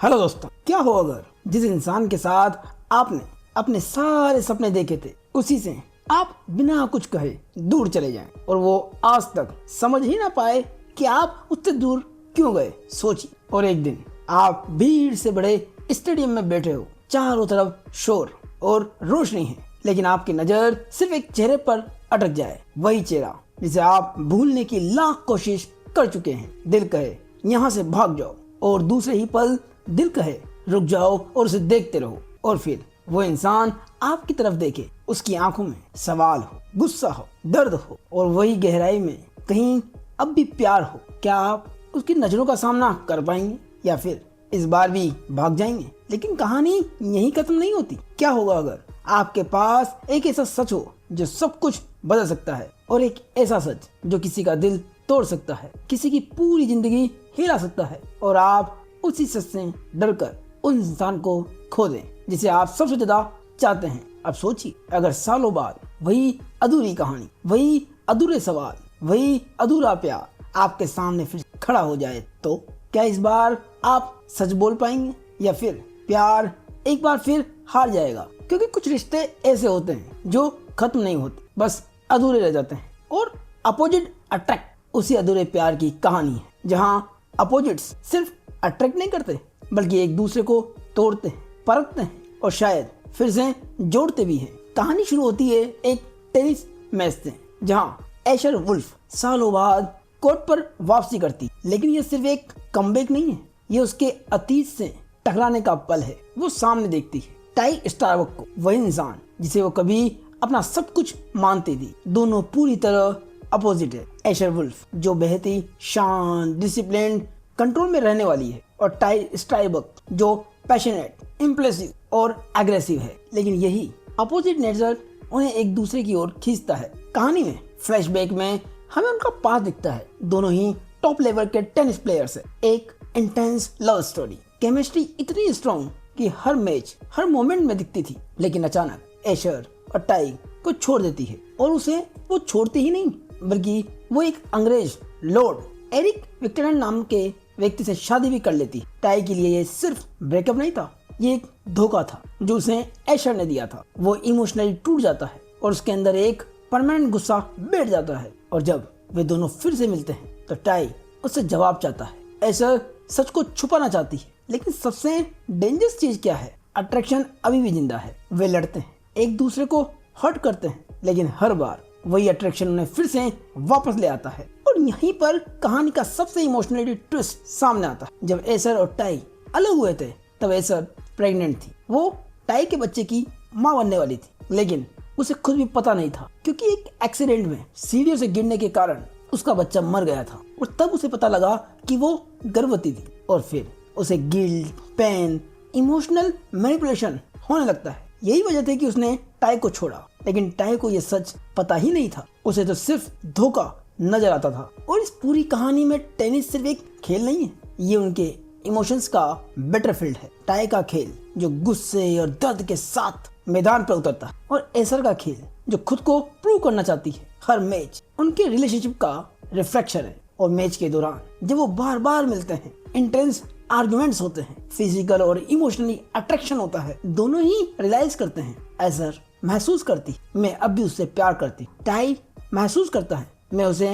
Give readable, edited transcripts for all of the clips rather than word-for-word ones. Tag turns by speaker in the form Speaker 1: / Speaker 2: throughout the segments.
Speaker 1: Hello दोस्तों, क्या हो अगर जिस इंसान के साथ आपने अपने सारे सपने देखे थे उसी से आप बिना कुछ कहे दूर चले जाएं और वो आज तक समझ ही ना पाए कि आप उससे दूर क्यों गए। सोचिए, और एक दिन आप भीड़ से बड़े स्टेडियम में बैठे हो, चारों तरफ शोर और रोशनी है, लेकिन आपकी नजर सिर्फ एक चेहरे पर अटक जाए, वही चेहरा जिसे आप भूलने की लाख कोशिश कर चुके हैं। दिल कहे यहाँ से भाग जाओ और दूसरे ही पल दिल कहे रुक जाओ और उसे देखते रहो, और फिर वो इंसान आपकी तरफ देखे, उसकी आंखों में सवाल हो, गुस्सा हो, दर्द हो और वही गहराई में कहीं अब भी प्यार हो। क्या आप उसकी नजरों का सामना कर पाएंगे या फिर इस बार भी भाग जाएंगे? लेकिन कहानी यहीं खत्म नहीं होती। क्या होगा अगर आपके पास एक ऐसा सच हो जो सब कुछ बदल सकता है, और एक ऐसा सच जो किसी का दिल तोड़ सकता है, किसी की पूरी जिंदगी हिला सकता है, और आप उसी सच से डरकर उस इंसान को खो दें जिसे आप सबसे ज्यादा चाहते हैं। अब सोचिए, अगर सालों बाद वही अधूरी कहानी, वही अधूरे सवाल, वही अधूरा प्यार आपके सामने फिर खड़ा हो जाए, तो क्या इस बार आप सच बोल पाएंगे या फिर प्यार एक बार फिर हार जाएगा? क्योंकि कुछ रिश्ते ऐसे होते हैं जो खत्म नहीं होते, बस अधूरे रह जाते हैं, और अपोजिट अट्रैक्ट उसी अधूरे प्यार की कहानी है, जहाँ अपोजिट्स सिर्फ अट्रैक्ट नहीं करते बल्कि एक दूसरे को तोड़ते हैं, परखते हैं और शायद फिर से जोड़ते भी हैं। कहानी शुरू होती है एक टेनिस मैच से, जहाँ एशर वुल्फ सालों बाद कोर्ट पर वापसी करती, लेकिन ये सिर्फ एक कमबैक नहीं है, ये उसके अतीत से टकराने का पल है। वो सामने देखती है टाई स्टारबक को, वही इंसान जिसे वो कभी अपना सब कुछ मानती थी। दोनों पूरी तरह अपोजिट है। एशर वुल्फ जो बेहद ही शांत, डिसिप्लिन, कंट्रोल में रहने वाली है, और टाई स्टारबक जो पैशनेट, इम्प्रेसिव और एग्रेसिव है। लेकिन यही अपोजिट नेचर उन्हें एक दूसरे की ओर खींचता है। कहानी में फ्लैशबैक में हमें उनका पास दिखता है। दोनों ही टॉप लेवल के टेनिस प्लेयर्स हैं। एक इंटेंस लव स्टोरी, केमिस्ट्री इतनी स्ट्रॉन्ग कि हर मैच, हर मोमेंट में दिखती थी। लेकिन अचानक एशर और टाई को छोड़ देती है, और उसे वो छोड़ती ही नहीं बल्कि वो एक अंग्रेज लॉर्ड एरिक विक्टोरियन नाम के व्यक्ति से शादी भी कर लेती। टाई के लिए ये सिर्फ ब्रेकअप नहीं था, ये एक धोखा था जो उसे एशर ने दिया था। वो इमोशनली टूट जाता है और उसके अंदर एक परमानेंट गुस्सा बैठ जाता है, और जब वे दोनों फिर से मिलते हैं तो टाई उससे जवाब चाहता है। एशर सच को छुपाना चाहती है, लेकिन सबसे डेंजरस चीज क्या है? अट्रैक्शन अभी भी जिंदा है। वे लड़ते हैं, एक दूसरे को हर्ट करते हैं, लेकिन हर बार वही अट्रैक्शन उन्हें फिर से वापस ले आता है। और यहीं पर कहानी का सबसे इमोशनली ट्विस्ट सामने आता है। जब एशर और टाई अलग हुए थे तब एशर प्रेग्नेंट थी। वो टाई के बच्चे की मां बनने वाली थी, लेकिन उसे खुद भी पता नहीं था, क्योंकि एक एक्सीडेंट में सीढ़ियों से गिरने के कारण उसका बच्चा मर गया था। और तब उसे पता लगा कि वो गर्भवती थी, और फिर उसे गिल्ट, पेन, इमोशनल मैनिपुलेशन होने लगता है। यही वजह थी कि उसने टाई को छोड़ा, लेकिन टाई को यह सच पता ही नहीं था। उसे तो सिर्फ धोखा नजर आता था। और इस पूरी कहानी में टेनिस सिर्फ एक खेल नहीं है, ये उनके इमोशंस का बैटलफील्ड है। टाई का खेल जो गुस्से और दर्द के साथ मैदान पर उतरता है, और एशर का खेल जो खुद को प्रूव करना चाहती है। हर मैच उनके रिलेशनशिप का रिफ्लेक्शन है, और मैच के दौरान जब वो बार बार मिलते हैं, इंटेंस आर्गुमेंट्स होते हैं, फिजिकल और इमोशनली अट्रैक्शन होता है। दोनों ही रियलाइज करते हैं, एशर महसूस करती मैं अब भी उससे प्यार करती, टाई महसूस करता है मैं उसे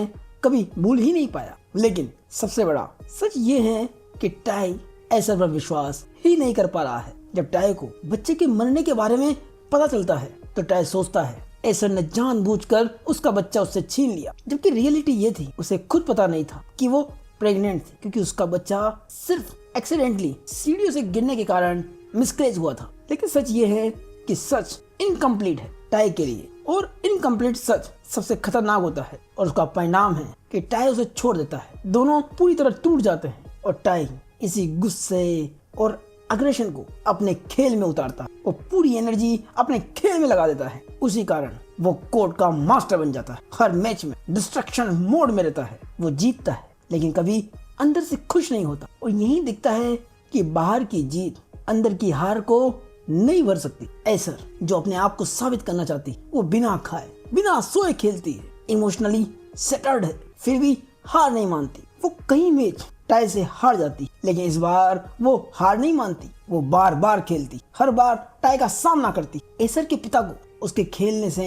Speaker 1: कभी भूल ही नहीं पाया। लेकिन सबसे बड़ा सच ये है कि टाई एशर पर विश्वास ही नहीं कर पा रहा है। जब टाई को बच्चे के मरने के बारे में पता चलता है तो टाई सोचता है एशर ने जानबूझकर उसका बच्चा उससे छीन लिया, जबकि रियलिटी ये थी उसे खुद पता नहीं था कि वो प्रेग्नेंट थी, क्योंकि उसका बच्चा सिर्फ एक्सीडेंटली सीढ़ियों से गिरने के कारण मिसकैरेज हुआ था। लेकिन सच ये है कि सच इनकम्प्लीट है टाई के लिए, और इनकम्प्लीट सच सबसे खतरनाक होता है, और उसका परिणाम है कि टाई उसे छोड़ देता है। दोनों पूरी तरह टूट जाते हैं, और टाई इसी गुस्से और अग्रेशन को अपने खेल में उतारता है। वो पूरी एनर्जी अपने खेल में लगा देता है। उसी कारण वो कोर्ट का मास्टर बन जाता है। हर मैच में डिस्ट्रक्शन मोड में रहता है। वो जीतता है, लेकिन कभी अंदर से खुश नहीं होता, और यही दिखता है कि बाहर की जीत अंदर की हार को नहीं भर सकती। एशर जो अपने आप को साबित करना चाहती, वो बिना खाए बिना सोए खेलती है, इमोशनली सेटर्ड है, फिर भी हार नहीं मानती। वो कई मैच टाई से हार जाती, लेकिन इस बार वो हार नहीं मानती। वो बार बार खेलती, हर बार टाई का सामना करती। एसर के पिता को उसके खेलने से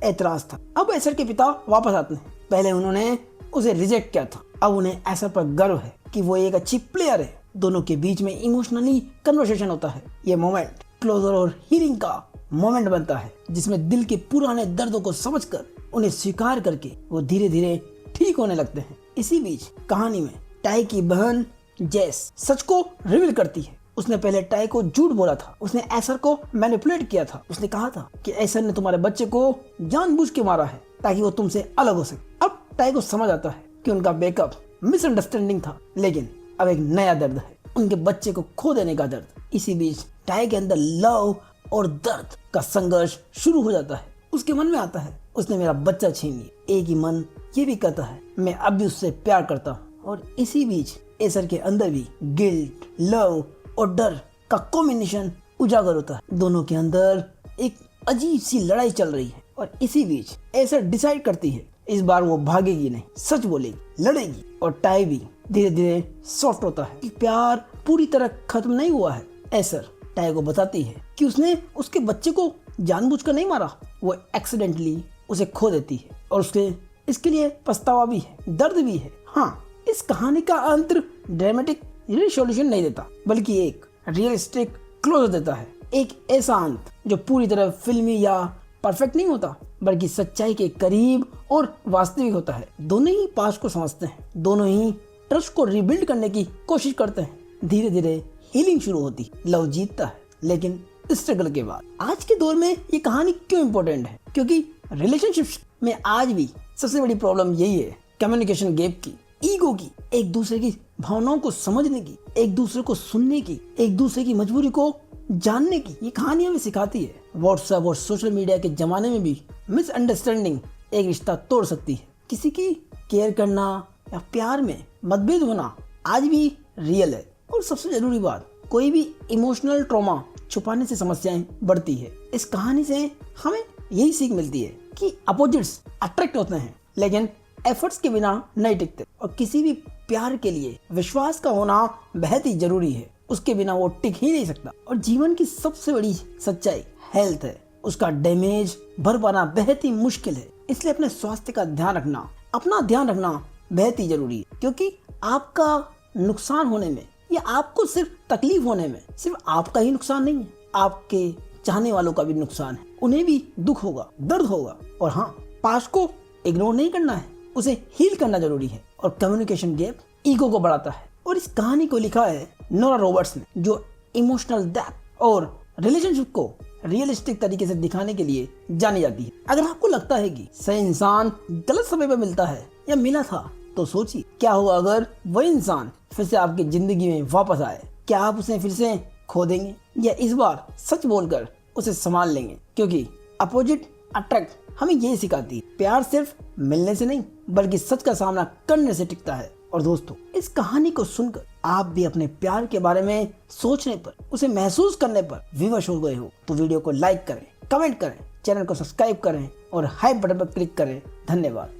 Speaker 1: एतराज था। अब एसर के पिता वापस आते हैं। पहले उन्होंने उसे रिजेक्ट किया था, अब उन्हें एसर पर गर्व है कि वो एक अच्छी प्लेयर है। दोनों के बीच में इमोशनली कन्वर्सेशन होता है। ये मोमेंट क्लोजर और हीलिंग का मोमेंट बनता है, जिसमें दिल के पुराने दर्दों को समझकर उन्हें स्वीकार करके वो धीरे धीरे ठीक होने लगते हैं। इसी बीच कहानी में टाई की बहन जेस सच को रिवील करती है। उसने पहले टाई को झूठ बोला था। उसने एसर को मैनिपुलेट किया था। उसने कहा था कि एसर ने तुम्हारे बच्चे को जानबूझ के मारा है ताकि वो तुमसे अलग हो सके। अब टाई को समझ आता है कि उनका ब्रेकअप मिसअंडरस्टैंडिंग था, लेकिन अब एक नया दर्द है, उनके बच्चे को खो देने का दर्द। इसी बीच टाई के अंदर लव और दर्द का संघर्ष शुरू हो जाता है। उसके मन में आता है उसने मेरा बच्चा छीन लिया। एक ही मन ये भी कहता है मैं अब भी उससे प्यार करता हूँ। और इसी बीच एसर के अंदर भी गिल्ट, लव और डर का कॉम्बिनेशन उजागर होता है। दोनों के अंदर एक अजीब सी लड़ाई चल रही है। और इसी बीच एसर डिसाइड करती है इस बार वो भागेगी नहीं, सच बोलेगी, लड़ेगी। और टाई भी धीरे धीरे सॉफ्ट होता है कि प्यार पूरी तरह खत्म नहीं हुआ है। एसर टाई को बताती है कि उसने उसके बच्चे को जानबूझकर नहीं मारा, वो एक्सीडेंटली उसे खो देती है और उसके इसके लिए पछतावा भी है, दर्द भी है। हाँ, इस कहानी का अंत ड्रामेटिक रिसोल्यूशन नहीं देता, बल्कि एक रियलिस्टिक क्लोज देता है। एक ऐसा अंत जो पूरी तरह फिल्मी या परफेक्ट नहीं होता, बल्कि सच्चाई के करीब और वास्तविक होता है। दोनों ही पास्ट को समझते हैं, दोनों ही ट्रस्ट को रिबिल्ड करने की कोशिश करते हैं। धीरे धीरे हीलिंग शुरू होती, लव जीतता है, लेकिन स्ट्रगल के बाद। आज के दौर में ये कहानी क्यों इम्पोर्टेंट है? क्योंकि रिलेशनशिप्स में आज भी सबसे बड़ी प्रॉब्लम यही है, कम्युनिकेशन गैप की, ईगो की, एक दूसरे की भावनाओं को समझने की, एक दूसरे को सुनने की, एक दूसरे की मजबूरी को जानने की। ये कहानी हमें सिखाती है व्हाट्सएप और सोशल मीडिया के जमाने में भी मिसअंडरस्टैंडिंग एक रिश्ता तोड़ सकती है। किसी की केयर करना या प्यार में मतभेद होना आज भी रियल है। और सबसे जरूरी बात, कोई भी इमोशनल ट्रॉमा छुपाने से समस्याएं बढ़ती है। इस कहानी से हमें यही सीख मिलती है कि अपोजिट्स अट्रैक्ट होते हैं, लेकिन एफर्ट्स के बिना नहीं टिकते। और किसी भी प्यार के लिए विश्वास का होना बेहद ही जरूरी है, उसके बिना वो टिक ही नहीं सकता। और जीवन की सबसे बड़ी सच्चाई हेल्थ है, उसका डैमेज भर पाना बेहद ही मुश्किल है। इसलिए अपने स्वास्थ्य का ध्यान रखना, अपना ध्यान रखना बेहद ही जरूरी है। क्योंकि आपका नुकसान होने में या आपको सिर्फ तकलीफ होने में सिर्फ आपका ही नुकसान नहीं है, आपके चाहने वालों का भी नुकसान है। उन्हें भी दुख होगा, दर्द होगा। और हाँ, पास्ट को इग्नोर नहीं करना है, उसे हील करना जरूरी है। और कम्युनिकेशन गैप ईगो को बढ़ाता है। और इस कहानी को लिखा है नोरा रॉबर्ट्स ने, जो इमोशनल डेप्थ और रिलेशनशिप को रियलिस्टिक तरीके से दिखाने के लिए जानी जाती है। अगर आपको लगता है कि सही इंसान गलत समय पर मिलता है या मिला था, तो सोचिए क्या होगा अगर वही इंसान फिर से आपकी जिंदगी में वापस आए। क्या आप उसे फिर से खो देंगे या इस बार सच बोलकर उसे संभाल लेंगे? क्योंकि अपोजिट अट्रैक्ट हमें यही सिखाती है, प्यार सिर्फ मिलने से नहीं बल्कि सच का सामना करने से टिकता है। और दोस्तों, इस कहानी को सुनकर आप भी अपने प्यार के बारे में सोचने पर, उसे महसूस करने पर विवश हो गए हो, तो वीडियो को लाइक करें, कमेंट करें, चैनल को सब्सक्राइब करें और हाई बटन पर क्लिक करें। धन्यवाद।